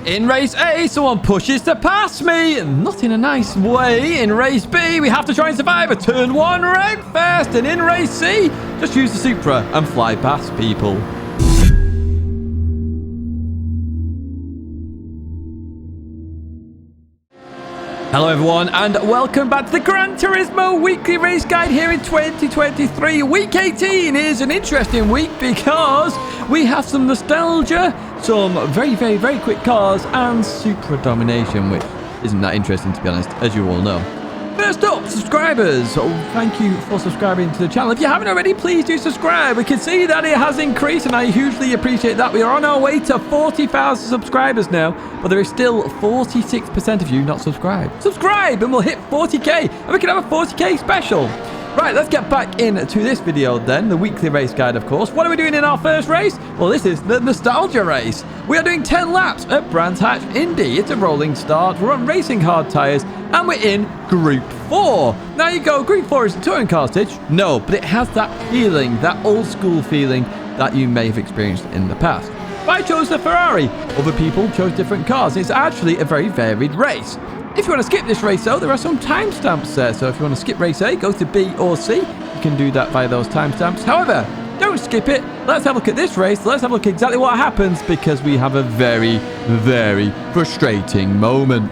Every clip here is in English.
In race A, someone pushes to pass me. Not in a nice way. In race B, we have to try and survive a turn 1 wreck fest. And in race C, just use the Supra and fly past people. Hello everyone and welcome back to the Gran Turismo weekly race guide here in 2023. Week 18 is an interesting week because we have some nostalgia, some very quick cars and Supra domination, which isn't that interesting to be honest, as you all know. First up, subscribers. Thank you for subscribing to the channel. If you haven't already, please do subscribe. We can see that it has increased, and I hugely appreciate that. We are on our way to 40,000 subscribers now, but there is still 46% of you not subscribed. Subscribe, and we'll hit 40k, and we can have a 40k special. Right, let's get back into this video then, the weekly race guide, of course. What are we doing in our first race? Well, this is the nostalgia race. We are doing 10 laps at Brands Hatch Indy. It's a rolling start. We're on racing hard tyres, and we're in Group 4. Now you go, Group 4 is a touring car stage? No, but it has that feeling, that old school feeling that you may have experienced in the past. I chose the Ferrari. Other people chose different cars. It's actually a very varied race. If you want to skip this race, though, there are some timestamps there. So if you want to skip race A, go to B or C. You can do that via those timestamps. However, don't skip it. Let's have a look at this race. Let's have a look at exactly what happens because we have a very frustrating moment.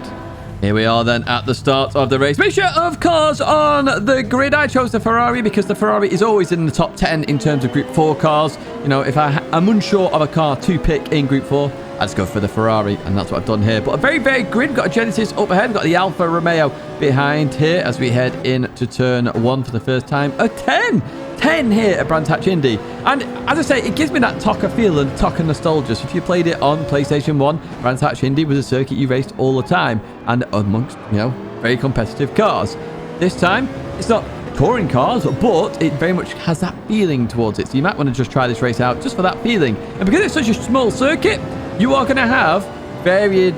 Here we are then at the start of the race. Mixture of cars on the grid. I chose the Ferrari because the Ferrari is always in the top 10 in terms of Group 4 cars. You know, if I'm unsure of a car to pick in Group 4, I just go for the Ferrari, and that's what I've done here. But a very grid. We've got a Genesis up ahead. We've got the Alfa Romeo behind here as we head into turn 1 for the first time. A 10 here at Brands Hatch Indy. And as I say, it gives me that TOCA feel and TOCA nostalgia. So if you played it on PlayStation 1, Brands Hatch Indy was a circuit you raced all the time. And amongst, you know, very competitive cars. This time, it's not touring cars, but it very much has that feeling towards it. So you might want to just try this race out just for that feeling. And because it's such a small circuit, you are going to have varied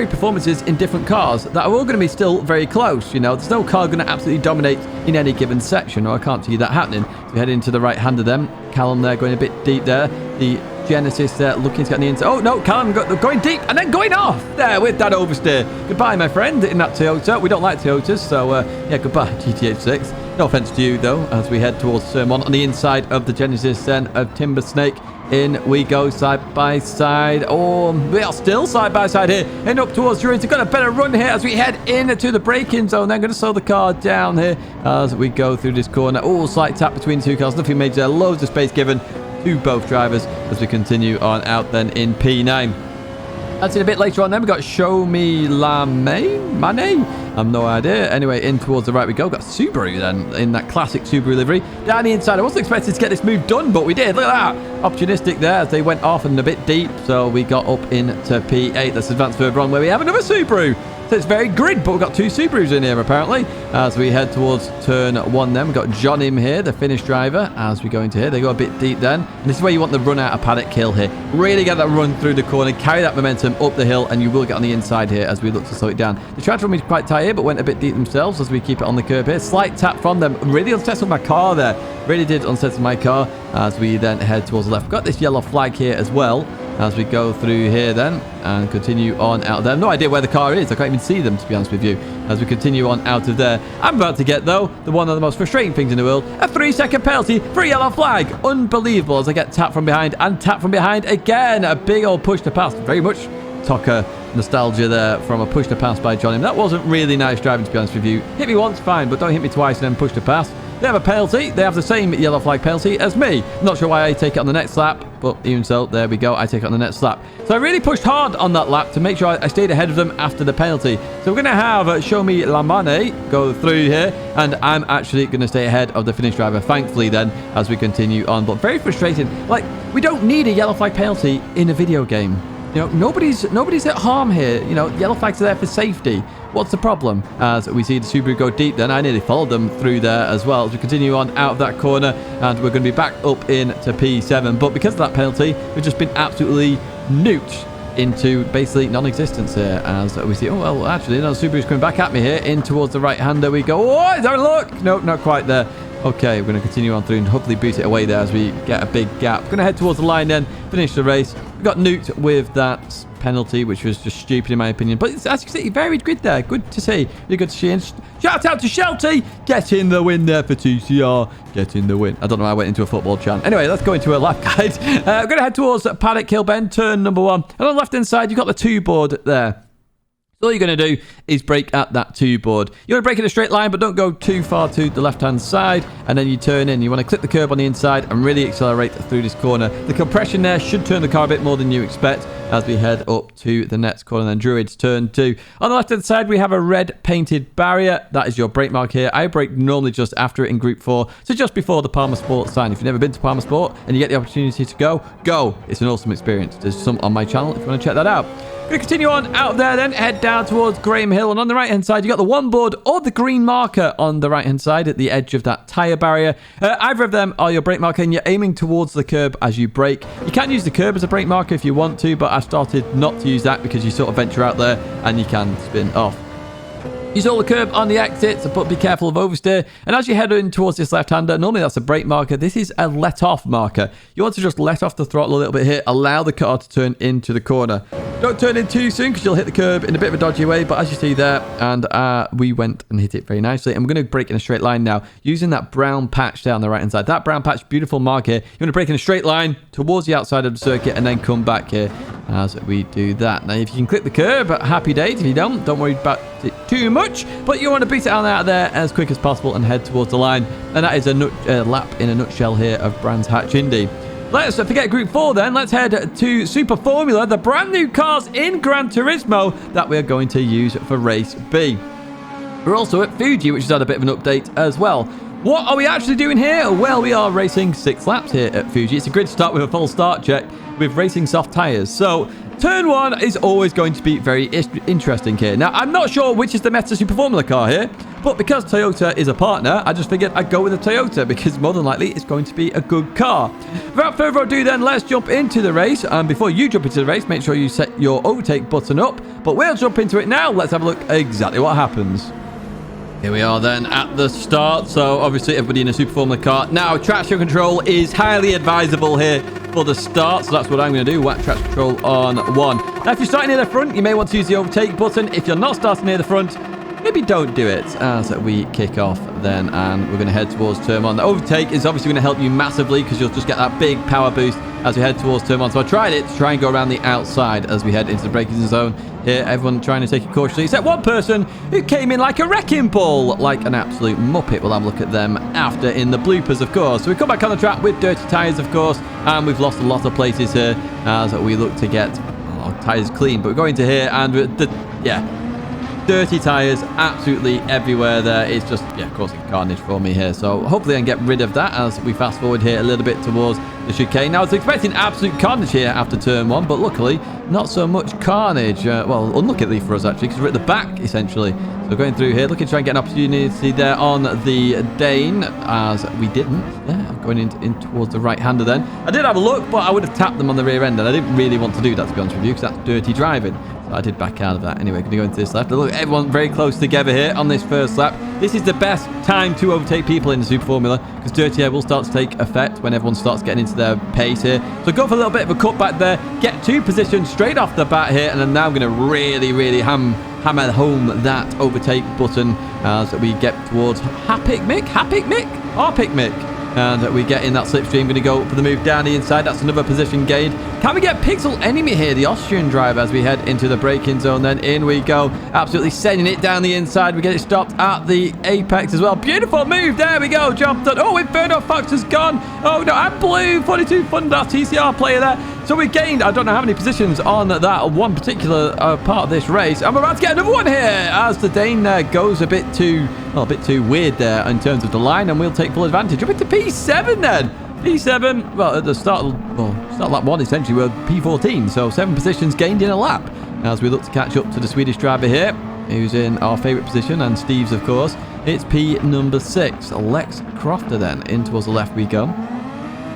performances in different cars that are all going to be still very close. You know, there's no car going to absolutely dominate in any given section, or I can't see that happening. So we head into the right hand of them. Callum there going a bit deep there. The Genesis there looking to get on the inside. Oh no, Callum going deep and then going off there with that oversteer. Goodbye, my friend, in that Toyota. We don't like Toyotas, so yeah, goodbye, GT7. No offense to you though, as we head towards turn 1 on the inside of the Genesis then of Timber Snake. In we go side by side. Oh, we are still side by side here. And up towards Druids. We've got a better run here as we head into the braking zone. They're going to slow the car down here as we go through this corner. Oh, slight tap between the two cars. Nothing major there. Loads of space given to both drivers as we continue on out then in P9. That's it a bit later on then. We've got Show Me La Mane? I've no idea. Anyway, in towards the right we go. We've got Subaru then in that classic Subaru livery. Down the inside. I wasn't expecting to get this move done, but we did. Look at that. Opportunistic there as they went off and a bit deep. So we got up into P8. Let's advance further on where we have another Subaru. So it's very grid, but we've got two Subarus in here apparently. As we head towards turn 1 then. We've got John Im here, the Finnish driver. As we go into here, they go a bit deep then. And this is where you want the run out of paddock hill here. Really get that run through the corner, carry that momentum up the hill, and you will get on the inside here as we look to slow it down. They tried to run me quite tight here, but went a bit deep themselves as we keep it on the curb here. Slight tap from them. Really unsettled my car there. Really did unsettle my car as we then head towards the left. We've got this yellow flag here as well. As we go through here then and continue on out there. No idea where the car is. I can't even see them, to be honest with you. As we continue on out of there. I'm about to get, though, one of the most frustrating things in the world. A 3-second penalty for a yellow flag. Unbelievable as I get tapped from behind and tapped from behind again. A big old push to pass. Very much TOCA nostalgia there from a push to pass by John. That wasn't really nice driving, to be honest with you. Hit me once, fine, but don't hit me twice and then push to pass. They have a penalty. They have the same yellow flag penalty as me. Not sure why I take it on the next lap, but even so, there we go. I take it on the next lap. So I really pushed hard on that lap to make sure I stayed ahead of them after the penalty. So we're going to have Show Me La Mane go through here, and I'm actually going to stay ahead of the Finnish driver, thankfully then, as we continue on. But very frustrating. Like, we don't need a yellow flag penalty in a video game. You know, nobody's at harm here. You know, yellow flags are there for safety. What's the problem? As we see the Subaru go deep then. I nearly followed them through there as well. As we continue on out of that corner, and we're going to be back up into P7. But because of that penalty, we've just been absolutely nuked into basically non-existence here. As we see, oh, well, actually, no, Subaru's coming back at me here. In towards the right hand, there we go. Oh, is there a look? No, not quite there. Okay, we're going to continue on through and hopefully boot it away there as we get a big gap. Going to head towards the line then, finish the race. We got nuked with that penalty, which was just stupid in my opinion. But as you can see, very good there. Good to see. Really good to see. And shout out to Shelty. Getting the win there for TCR. Getting the win. I don't know why I went into a football chant. Anyway, let's go into a lap guide. We're going to head towards Paddock Hill Bend, turn number 1. And on the left-hand side, you've got the 2 board there. So all you're going to do is brake at that 2 board. You want to brake in a straight line, but don't go too far to the left-hand side. And then you turn in. You want to clip the curb on the inside and really accelerate through this corner. The compression there should turn the car a bit more than you expect as we head up to the next corner. And then Druids turn 2. On the left-hand side, we have a red painted barrier. That is your brake mark here. I brake normally just after it in Group 4. So just before the Palmer Sport sign. If you've never been to Palmer Sport and you get the opportunity to go, go. It's an awesome experience. There's some on my channel if you want to check that out. We're going to continue on out there then, head down towards Graham Hill, and on the right hand side you got the 1 board or the green marker on the right hand side at the edge of that tyre barrier. Either of them are your brake marker and you're aiming towards the curb as you brake. You can use the curb as a brake marker if you want to, but I've started not to use that because you sort of venture out there and you can spin off. Use all the curb on the exits, but be careful of oversteer. And as you head in towards this left-hander, normally that's a brake marker. This is a let-off marker. You want to just let off the throttle a little bit here. Allow the car to turn into the corner. Don't turn in too soon because you'll hit the curb in a bit of a dodgy way. But as you see there, and we went and hit it very nicely. And we're going to brake in a straight line now using that brown patch there on the right-hand side. That brown patch, beautiful mark here. You want to brake in a straight line towards the outside of the circuit and then come back here as we do that. Now, if you can clip the curb, happy days. If you don't worry about it too much. But you want to beat it out of there as quick as possible and head towards the line. And that is a lap in a nutshell here of Brands Hatch Indy. Let's forget Group 4 then. Let's head to Super Formula, the brand new cars in Gran Turismo that we're going to use for Race B. We're also at Fuji, which has had a bit of an update as well. What are we actually doing here? Well, we are racing 6 laps here at Fuji. It's a grid start with a full start check with racing soft tyres. So turn 1 is always going to be very interesting here. Now, I'm not sure which is the Meta Super Formula car here, but because Toyota is a partner, I just figured I'd go with a Toyota because more than likely it's going to be a good car. Without further ado then, let's jump into the race. And before you jump into the race, make sure you set your overtake button up. But we'll jump into it now. Let's have a look at exactly what happens. Here we are then at the start. So obviously everybody in a Super Formula car. Now traction control is highly advisable here for the start. So that's what I'm going to do. Whack traction control on 1. Now if you're starting near the front, you may want to use the overtake button. If you're not starting near the front, maybe don't do it as we kick off then. And we're going to head towards turn 1. The overtake is obviously going to help you massively because you'll just get that big power boost as we head towards turn 1. So I tried it to try and go around the outside as we head into the braking zone. Here, everyone trying to take it cautiously. Except one person who came in like a wrecking ball, like an absolute muppet. We'll have a look at them after in the bloopers, of course. So we come back on the track with dirty tyres, of course. And we've lost a lot of places here as we look to get our tyres clean. But we're going to here and dirty tyres absolutely everywhere there. It's just, causing carnage for me here. So hopefully I can get rid of that as we fast forward here a little bit towards the chicane. Now I was expecting absolute carnage here after turn 1, but luckily not so much carnage. Well, unluckily for us actually, because we're at the back essentially. So going through here, looking to try and get an opportunity there on the Dane, as we didn't. Yeah, going in towards the right-hander then. I did have a look, but I would have tapped them on the rear end, and I didn't really want to do that, to be honest with you, because that's dirty driving. So I did back out of that. Anyway, going to go into this lap. Look, everyone very close together here on this first lap. This is the best time to overtake people in the Super Formula, because dirty air will start to take effect when everyone starts getting into their pace here. So go for a little bit of a cutback there, get 2 positions straight off the bat here, and then now I'm going to really hammer home that overtake button as we get towards Harpic Mick. And we get in that slipstream. Going to go for the move down the inside. That's another position gained. Can we get Pixel Enemy here, the Austrian driver, as we head into the braking zone? Then in we go. Absolutely sending it down the inside. We get it stopped at the apex as well. Beautiful move. There we go. Job done. Oh, Inferno Fox has gone. Oh, no. And Blue 42 Fund, our TCR player there. So we gained, I don't know how many positions on that one particular part of this race. And we're about to get another one here as the Dane goes a bit too weird there in terms of the line. And we'll take full advantage. Up into P7 then. P7, well, at the start of lap 1, essentially, we're P14. So 7 positions gained in a lap as we look to catch up to the Swedish driver here, who's in our favourite position, and Steve's, of course. It's P number 6, Lex Crofter then. In towards the left we go.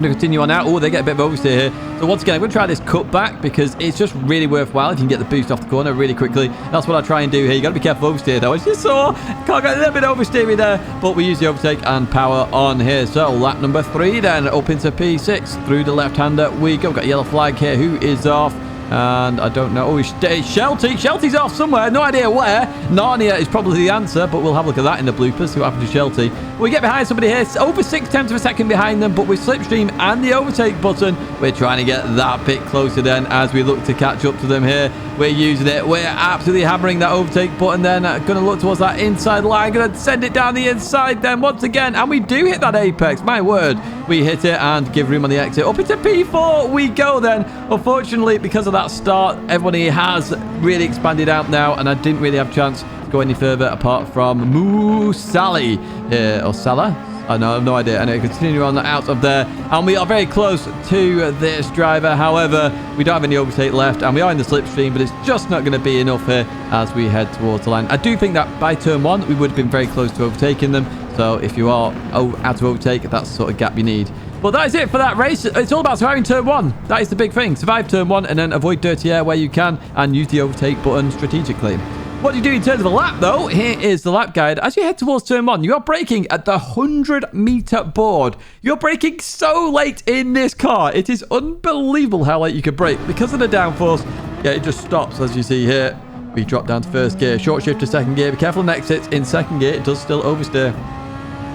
going to continue on out. Oh, they get a bit of oversteer here. So once again, I'm going to try this cutback because it's just really worthwhile if you can get the boost off the corner really quickly. That's what I try and do here. You got to be careful of oversteer though. As you saw, can't get a little bit oversteering there, but we use the overtake and power on here. So lap number 3 then, up into P6 through the left-hander we go. We've got a yellow flag here. Who is off? And I don't know. Oh, it's Shelty. Shelty's off somewhere. No idea where. Narnia is probably the answer, but we'll have a look at that in the bloopers. See what happened to Shelty. We get behind somebody here. It's over 6/10 of a second behind them, but with slipstream and the overtake button, we're trying to get that bit closer then as we look to catch up to them here. We're using it. We're absolutely hammering that overtake button then. Going to look towards that inside line. Going to send it down the inside then once again. And we do hit that apex. My word. We hit it and give room on the exit. Up into P4 we go then. Unfortunately, because of that start, everybody has really expanded out now, and I didn't really have a chance to go any further apart from Moo Sally here, or Salah. I have no idea. Anyway, continue on out of there, and we are very close to this driver. However, we don't have any overtake left, and we are in the slipstream, but it's just not going to be enough here as we head towards the line. I do think that by turn 1 we would have been very close to overtaking them. So if you are out of overtake, that's the sort of gap you need. But that is it for that race. It's all about surviving turn 1. That is the big thing. Survive turn 1 and then avoid dirty air where you can and use the overtake button strategically. What do you do in terms of a lap, though? Here is the lap guide. As you head towards turn 1, you are braking at the 100-meter board. You're braking so late in this car. It is unbelievable how late you can brake. Because of the downforce, yeah, it just stops, as you see here. We drop down to first gear. Short shift to second gear. Be careful on exits. In second gear, it does still oversteer.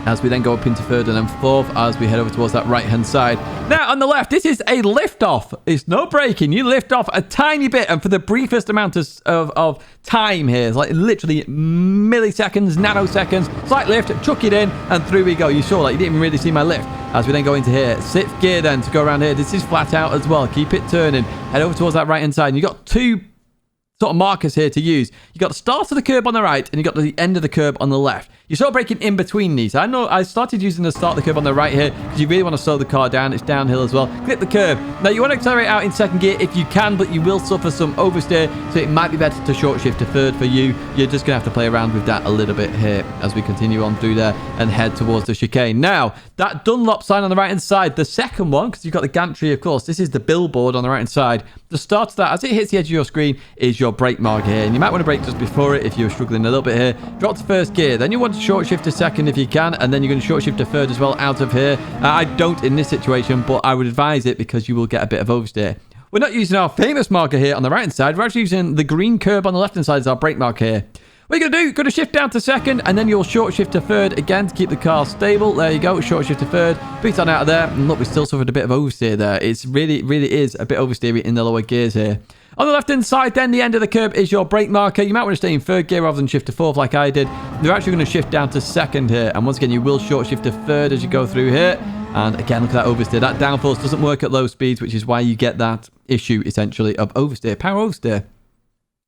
As we then go up into third and then fourth as we head over towards that right-hand side. Now, on the left, this is a lift-off. It's no braking. You lift off a tiny bit, and for the briefest amount of time here, it's like literally milliseconds, nanoseconds, slight lift, chuck it in, and through we go. You saw that. You didn't even really see my lift. As we then go into here, 6th gear then to go around here. This is flat out as well. Keep it turning. Head over towards that right-hand side, and you've got 2 sort of markers here to use. You got the start of the curb on the right, and you got the end of the curb on the left. You're sort of braking in between these. I know I started using the start of the curb on the right here because you really want to slow the car down. It's downhill as well. Clip the curb. Now you want to accelerate out in second gear if you can, but you will suffer some oversteer, so it might be better to short shift to third for you. You're just going to have to play around with that a little bit here as we continue on through there and head towards the chicane. Now, that Dunlop sign on the right hand side, the second one, because you've got the gantry, of course, this is the billboard on the right hand side. The start of that, as it hits the edge of your screen, is your brake marker here. And you might want to brake just before it if you're struggling a little bit here. Drop to first gear. Then you want to short shift to second if you can. And then you're going to short shift to third as well out of here. I don't in this situation, but I would advise it because you will get a bit of oversteer. We're not using our famous marker here on the right hand side. We're actually using the green curb on the left hand side as our brake marker here. What are you going to do? Going to shift down to second, and then you'll short shift to third again to keep the car stable. There you go. Short shift to third. Beat on out of there. And look, we still suffered a bit of oversteer there. It's really is a bit oversteery in the lower gears here. On the left-hand side, then, the end of the curb is your brake marker. You might want to stay in third gear rather than shift to fourth like I did. They're actually going to shift down to second here. And once again, you will short shift to third as you go through here. And again, look at that oversteer. That downforce doesn't work at low speeds, which is why you get that issue, essentially, of oversteer, power oversteer.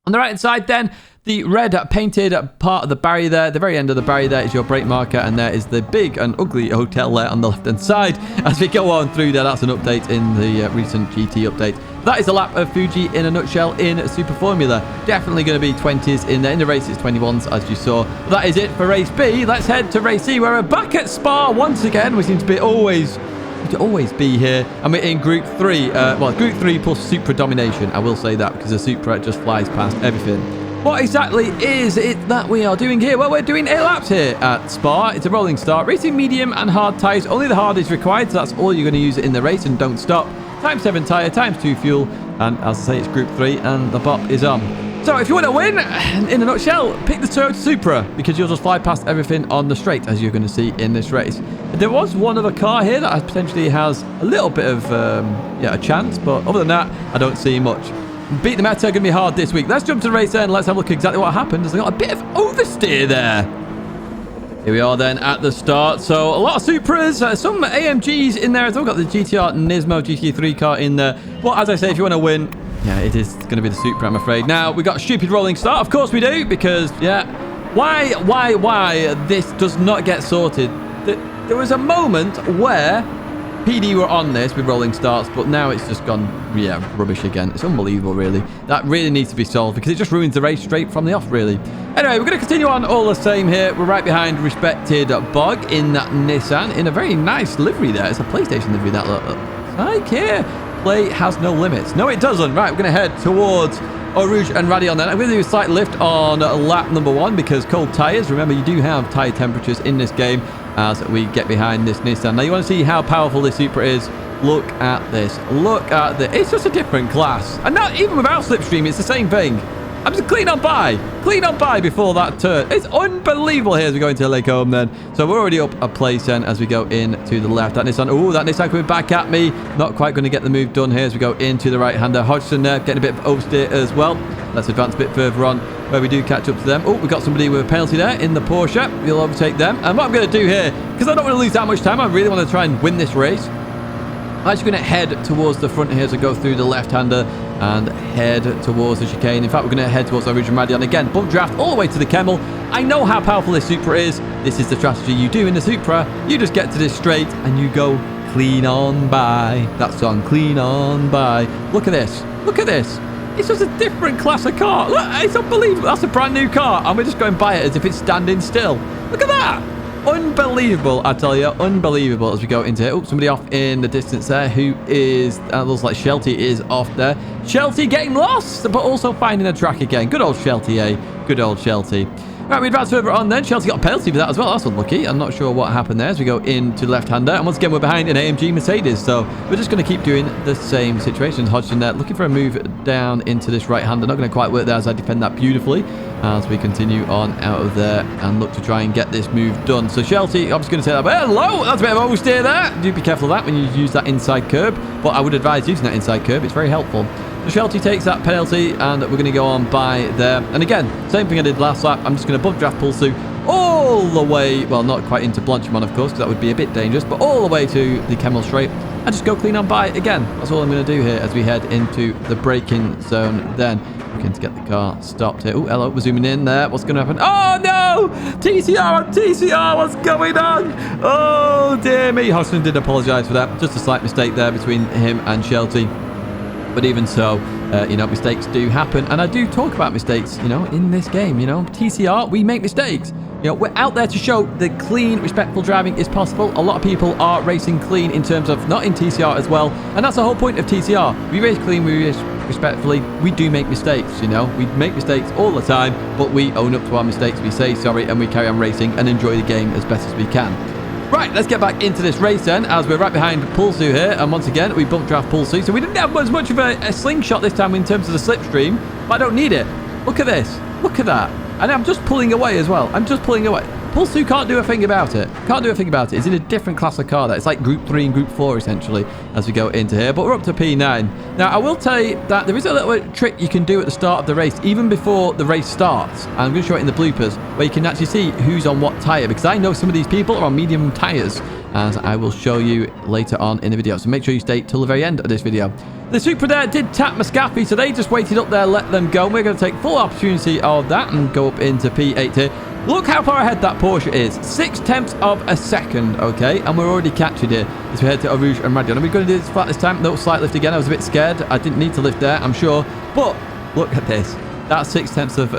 On the right-hand side, then, the red painted part of the barrier there, the very end of the barrier there is your brake marker, and there is the big and ugly hotel there on the left-hand side. As we go on through there, that's an update in the recent GT update. That is a lap of Fuji in a nutshell in Super Formula. Definitely going to be 20s in there. In the race, it's 21s, as you saw. But that is it for race B. Let's head to race C, where we're back at Spa once again. We seem to be always be here, and we're in group 3. Well, group 3 plus Supra Domination. I will say that because the Supra just flies past everything. What exactly is it that we are doing here? Well, we're doing 8 laps here at Spa. It's a rolling start. Racing medium and hard tyres. Only the hard is required, so that's all you're going to use it in the race, and don't stop. Times 7 tyre, times 2 fuel, and as I say, it's group 3, and the bop is on. So if you want to win, in a nutshell, pick the Toyota Supra, because you'll just fly past everything on the straight, as you're going to see in this race. There was one other car here that potentially has a little bit of a chance, but other than that, I don't see much. Beat the meta, going to be hard this week. Let's jump to the race then, and let's have a look at exactly what happened, as I got a bit of oversteer there. Here we are then at the start. So a lot of Supras, some AMGs in there. I've got the GTR Nismo GT3 car in there. Well, as I say, if you want to win, yeah, it is going to be the Supra, I'm afraid. Now, we got a stupid rolling start. Of course we do, because, yeah, why this does not get sorted. There was a moment where PD were on this with rolling starts, but now it's just gone, yeah, rubbish again. It's unbelievable, really. That really needs to be solved because it just ruins the race straight from the off, really. Anyway, we're going to continue on all the same here. We're right behind respected Bug in that Nissan in a very nice livery there. It's a PlayStation livery, that look. Like here. Play has no limits. No, it doesn't. Right, we're going to head towards Eau Rouge and Radion then. I'm going to do a slight lift on lap number 1 because cold tyres. Remember, you do have tyre temperatures in this game as we get behind this Nissan. Now, you want to see how powerful this Supra is. Look at this. Look at this. It's just a different class. And not even without slipstream, it's the same thing. I'm just clean on by before that turn. It's unbelievable here as we go into Lake Home then. So we're already up a place then as we go into the left. That Nissan, oh, that Nissan coming back at me. Not quite going to get the move done here as we go into the right-hander. Hodgson there, getting a bit of oversteer as well. Let's advance a bit further on where we do catch up to them. Oh, we've got somebody with a penalty there in the Porsche. We'll overtake them. And what I'm going to do here, because I don't want to lose that much time, I really want to try and win this race. I'm actually going to head towards the front here as we go through the left-hander and head towards the chicane. In fact, we're going to head towards the original Radion again. Bump draft all the way to the Kemmel. I know how powerful this Supra is. This is the strategy you do in the Supra. You just get to this straight and you go clean on by. That song, clean on by. Look at this. Look at this. It's just a different class of car. Look, it's unbelievable. That's a brand new car and we're just going by it as if it's standing still. Look at that. Unbelievable, I tell you, unbelievable as we go into it. Oh, somebody off in the distance there who is, looks like Shelty is off there. Shelty getting lost, but also finding a track again. Good old Shelty, eh? Good old Shelty. Right, we advance further on then. Shelty got a penalty for that as well. That's unlucky. I'm not sure what happened there as we go into the left-hander. And once again, we're behind an AMG Mercedes. So we're just going to keep doing the same situations. Hodgson there looking for a move down into this right-hander. Not going to quite work there as I defend that beautifully as we continue on out of there and look to try and get this move done. So Shelty, I'm just going to say that. But hello, that's a bit of oversteer there. Do be careful of that when you use that inside curb. But I would advise using that inside curb. It's very helpful. So Shelty takes that penalty and we're going to go on by there. And again, same thing I did last lap. I'm just going to bump draft Pulsu all the way, well, not quite into Blanchimont, of course, because that would be a bit dangerous, but all the way to the Kemmel Straight and just go clean on by again. That's all I'm going to do here as we head into the braking zone then. Looking to get the car stopped here. Oh, hello, we're zooming in there. What's going to happen? Oh, no! TCR on TCR, what's going on? Oh, dear me. Hodgson did apologise for that. Just a slight mistake there between him and Shelty. But even so, you know, mistakes do happen. And I do talk about mistakes, you know, in this game. You know, TCR, we make mistakes. You know, we're out there to show that clean, respectful driving is possible. A lot of people are racing clean in terms of not in TCR as well. And that's the whole point of TCR. We race clean, we race respectfully. We do make mistakes, you know. We make mistakes all the time, but we own up to our mistakes. We say sorry and we carry on racing and enjoy the game as best as we can. Right, let's get back into this race then, as we're right behind Pulsu here. And once again, we bump draft Pulsu. So we didn't have as much of a slingshot this time in terms of the slipstream, but I don't need it. Look at this. Look at that. And I'm just pulling away as well. I'm just pulling away. Pulsu can't do a thing about it. Can't do a thing about it. It's in a different class of car there. It's like Group 3 and Group 4, essentially, as we go into here. But we're up to P9. Now, I will tell you that there is a little trick you can do at the start of the race, even before the race starts. And I'm going to show it in the bloopers, where you can actually see who's on what tyre. Because I know some of these people are on medium tyres, as I will show you later on in the video. So make sure you stay till the very end of this video. The Supra there did tap Muscaffi, so they just waited up there, let them go. And we're going to take full opportunity of that and go up into P8 here. Look how far ahead that Porsche is. 0.6 of a second, okay? And we're already captured here as we head to Eau Rouge and Radion. Are we going to do this flat this time? No, slight lift again. I was a bit scared. I didn't need to lift there, I'm sure. But look at this. That's 0.6 of...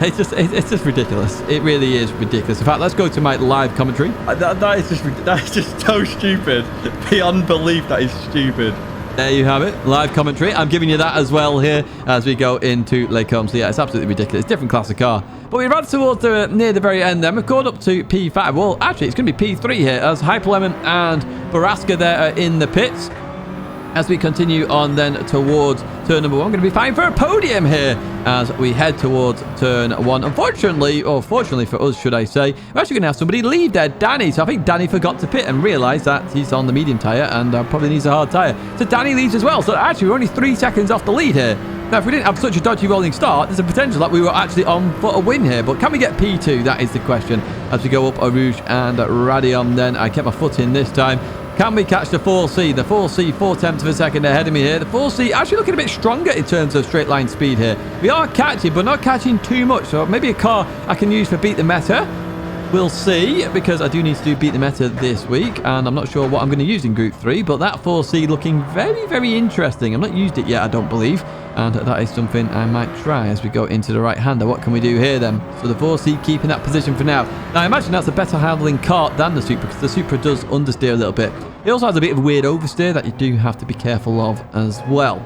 it's just ridiculous. It really is ridiculous. In fact, let's go to my live commentary. That is just so stupid. Beyond belief, that is stupid. There you have it, live commentary. I'm giving you that as well here as we go into Lake Holmes. So yeah, it's absolutely ridiculous. Different class of car. But we ran towards near the very end then. We've gone up to P5. Well, actually, it's going to be P3 here as Hyperlemon and Baraska there are in the pits. As we continue on then towards turn number 1, going to be fighting for a podium here as we head towards turn 1. Unfortunately, or fortunately for us, should I say, we're actually going to have somebody leave there, Danny. So I think Danny forgot to pit and realised that he's on the medium tyre and probably needs a hard tyre. So Danny leaves as well. So actually, we're only 3 seconds off the lead here. Now, if we didn't have such a dodgy rolling start, there's a potential that we were actually on for a win here. But can we get P2? That is the question. As we go up Eau Rouge and Radion then. I kept my foot in this time. Can we catch the 4C? The 4C, 0.4 of a second ahead of me here. The 4C actually looking a bit stronger in terms of straight line speed here. We are catching, but not catching too much. So maybe a car I can use for beat the meta. We'll see, because I do need to do Beat the Meta this week, and I'm not sure what I'm going to use in Group 3, but that 4C looking very, very interesting. I've not used it yet, I don't believe, and that is something I might try as we go into the right-hander. What can we do here, then? So the 4C keeping that position for now. Now, I imagine that's a better handling kart than the Supra, because the Supra does understeer a little bit. It also has a bit of a weird oversteer that you do have to be careful of as well.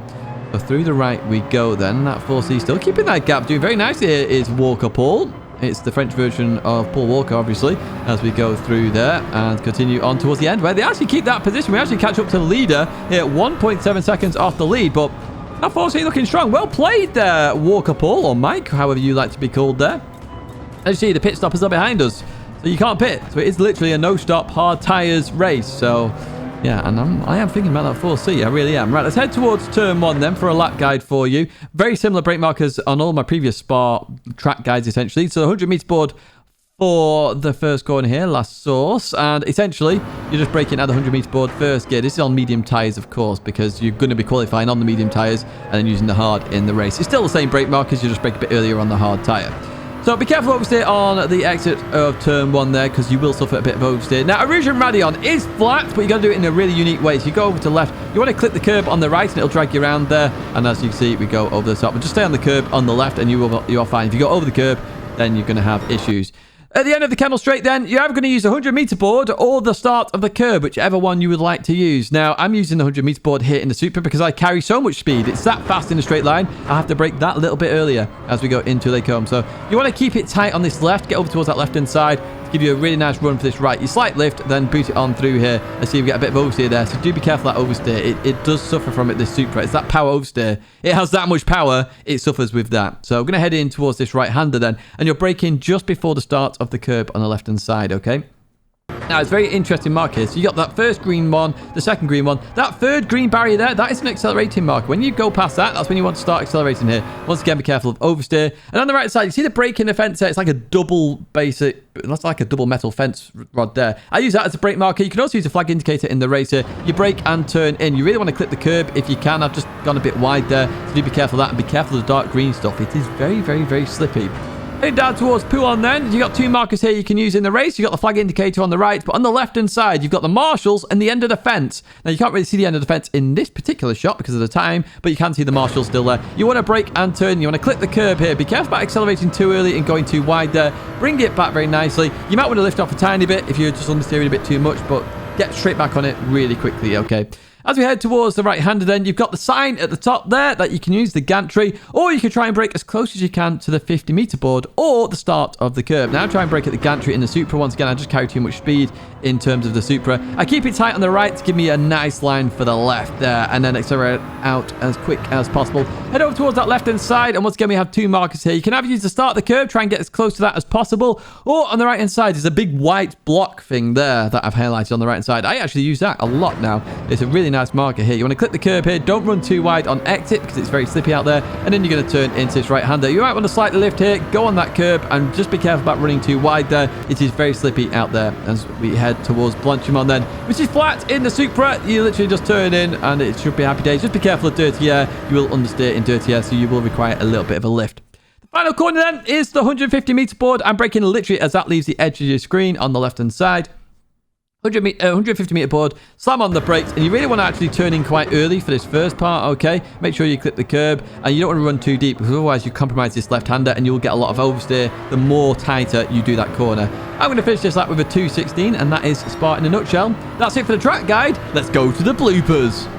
So through the right we go, then. That 4C still keeping that gap. Doing very nicely here is Walker Paul. It's the French version of Paul Walker, obviously, as we go through there and continue on towards the end, where they actually keep that position. We actually catch up to the leader here, 1.7 seconds off the lead, but that 4C looking strong. Well played there, Walker Paul, or Mike, however you like to be called there. As you see, the pit stoppers are behind us, so you can't pit. So it is literally a no-stop, hard tyres race. So, yeah, and I am thinking about that 4C. I really am. Right, let's head towards turn 1 then for a lap guide for you. Very similar brake markers on all my previous Spa track guides, essentially. So the 100-meter board for the first corner here, last source. And essentially, you're just braking at the 100-meter board first gear. This is on medium tyres, of course, because you're going to be qualifying on the medium tyres and then using the hard in the race. It's still the same brake markers. You just brake a bit earlier on the hard tyre. So be careful oversteer on the exit of turn 1 there, because you will suffer a bit of oversteer. Now, Origin Radion is flat, but you got to do it in a really unique way. So you go over to the left, you want to clip the curb on the right, and it'll drag you around there. And as you can see, we go over the top. But just stay on the curb on the left, and you are fine. If you go over the curb, then you're going to have issues. At the end of the Kennel Straight, then, you're either going to use the 100-meter board or the start of the curb, whichever one you would like to use. Now, I'm using the 100-meter board here in the Supra because I carry so much speed. It's that fast in a straight line. I have to brake that little bit earlier as we go into Lake Home. So you want to keep it tight on this left. Get over towards that left-hand side. Give you a really nice run for this right. You slight lift, then boot it on through here. Let's see if we get a bit of oversteer there. So do be careful that oversteer. It does suffer from it, this Supra. It's that power oversteer. It has that much power. It suffers with that. So I'm going to head in towards this right-hander then. And you're braking just before the start of the curb on the left-hand side, okay? Now, it's a very interesting mark here. So you got that first green one, the second green one. That third green barrier there, that is an accelerating mark. When you go past that, that's when you want to start accelerating here. Once again, be careful of oversteer. And on the right side, you see the brake in the fence there? It's like a double basic, that's like a double metal fence rod there. I use that as a brake marker. You can also use a flag indicator in the race here. You brake and turn in. You really want to clip the curb if you can. I've just gone a bit wide there. So do be careful of that, and be careful of the dark green stuff. It is very, very, very slippy. Heading down towards Poulan then, you got two markers here you can use in the race. You got the flag indicator on the right, but on the left-hand side, you've got the marshals and the end of the fence. Now, you can't really see the end of the fence in this particular shot because of the time, but you can see the marshals still there. You want to brake and turn. You want to clip the curb here. Be careful about accelerating too early and going too wide there. Bring it back very nicely. You might want to lift off a tiny bit if you're just understeering a bit too much, but get straight back on it really quickly, okay? As we head towards the right-hander then, you've got the sign at the top there that you can use, the gantry, or you can try and brake as close as you can to the 50-meter board or the start of the curb. Now, try and brake at the gantry in the Supra. Once again, I just carry too much speed in terms of the Supra. I keep it tight on the right to give me a nice line for the left there, and then accelerate out as quick as possible. Head over towards that left-hand side, and once again, we have two markers here. You can either use the start of the curb, try and get as close to that as possible, or on the right-hand side, there's a big white block thing there that I've highlighted on the right-hand side. I actually use that a lot now. It's a really nice marker here. You want to clip the curb here. Don't run too wide on exit because it's very slippy out there, and then you're going to turn into this right-hander. You might want to slightly lift here, go on that curb, and just be careful about running too wide there. It is very slippy out there as we head towards Blanchimont then, which is flat in the Supra. You literally just turn in and it should be happy days. Just be careful of dirty air. You will understeer in dirty air, so you will require a little bit of a lift. The final corner then is the 150-meter board. I'm braking literally as that leaves the edge of your screen on the left-hand side. 150-meter board, slam on the brakes, and you really want to actually turn in quite early for this first part, okay? Make sure you clip the curb, and you don't want to run too deep, because otherwise you compromise this left-hander, and you will get a lot of oversteer the more tighter you do that corner. I'm going to finish this lap with a 2:16, and that is Spa in a nutshell. That's it for the track guide. Let's go to the bloopers.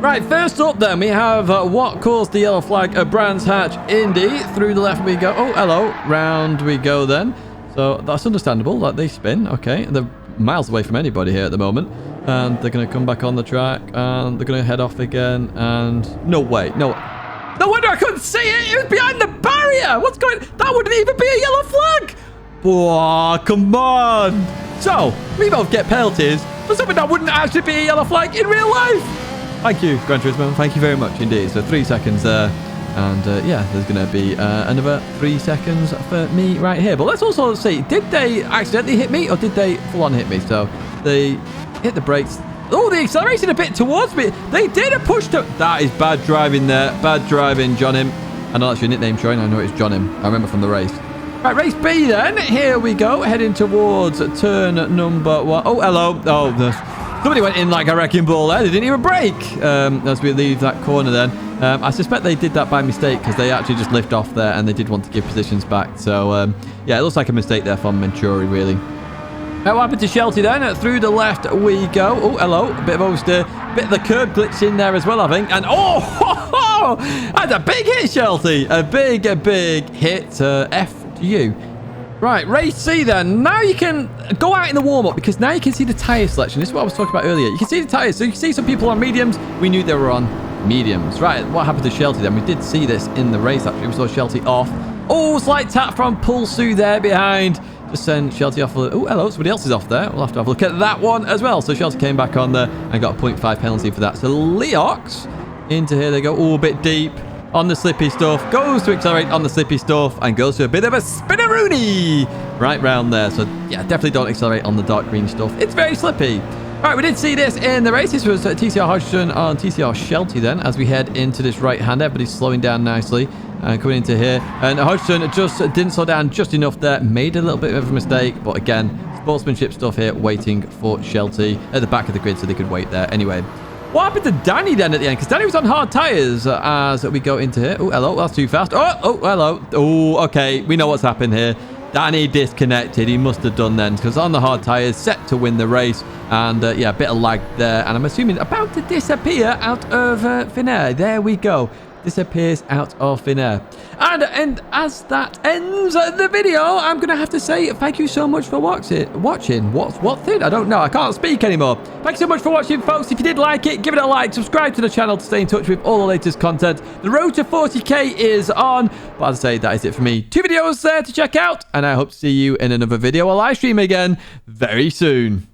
Right, first up then, we have what caused the yellow flag at Brands Hatch Indy. Through the left we go. Oh, hello. Round we go then. So that's understandable that they spin, okay? They're miles away from anybody here at the moment, and they're going to come back on the track, and they're going to head off again, and no wonder I couldn't see it. It was behind the barrier. What's going on? That wouldn't even be a yellow flag. Oh, come on. So we both get penalties for something that wouldn't actually be a yellow flag in real life. Thank you, Gran Turismo. Thank you very much indeed. So 3 seconds there. And yeah, there's going to be another 3 seconds for me right here. But let's also see, did they accidentally hit me or did they full on hit me? So they hit the brakes. Oh, they accelerated a bit towards me. They did a push to... That is bad driving there. Bad driving, John Him. I know that's your nickname, Troy. I know it's John Him. I remember from the race. Right, race B then. Here we go. Heading towards turn number 1. Oh, hello. Oh, somebody went in like a wrecking ball there. They didn't even brake as we leave that corner then. I suspect they did that by mistake because they actually just lift off there and they did want to give positions back. So, yeah, it looks like a mistake there from Venturi, really. What happened to Shelty then? Through the left we go. Oh, hello. A bit of oversteer. Bit of the curb glitch in there as well, I think. And oh, that's a big hit, Shelty. A big hit. F to you. Right, race C then. Now you can go out in the warm-up because now you can see the tyre selection. This is what I was talking about earlier. You can see the tyres. So you can see some people on mediums. We knew they were on mediums. Right, what happened to Shelty then? We did see this in the race, actually. We saw Shelty off. Oh, slight tap from Pulsu there behind. Just send Shelty off. Oh, hello. Somebody else is off there. We'll have to have a look at that one as well. So Shelty came back on there and got a 0.5 penalty for that. So Leox into here. They go. Oh, a bit deep on the slippy stuff. Goes to accelerate on the slippy stuff and goes to a bit of a spinneroonie right round there. So, yeah, definitely don't accelerate on the dark green stuff. It's very slippy. All right, we did see this in the race. This was TCR Hodgson on TCR Shelty then as we head into this right-hand. Everybody's slowing down nicely and coming into here. And Hodgson just didn't slow down just enough there. Made a little bit of a mistake. But again, sportsmanship stuff here waiting for Shelty at the back of the grid so they could wait there. Anyway, what happened to Danny then at the end? Because Danny was on hard tyres as we go into here. Oh, hello. That's too fast. Oh, hello. Oh, okay. We know what's happened here. Danny disconnected. He must have done then because on the hard tyres, set to win the race. And yeah, a bit of lag there. And I'm assuming about to disappear out of thin air. There we go. Disappears out of thin air. And as that ends the video, I'm going to have to say thank you so much for watching. What thing? I don't know. I can't speak anymore. Thanks so much for watching, folks. If you did like it, give it a like. Subscribe to the channel to stay in touch with all the latest content. The road to 40k is on. But as I say, that is it for me. 2 videos there to check out. And I hope to see you in another video or live stream again very soon.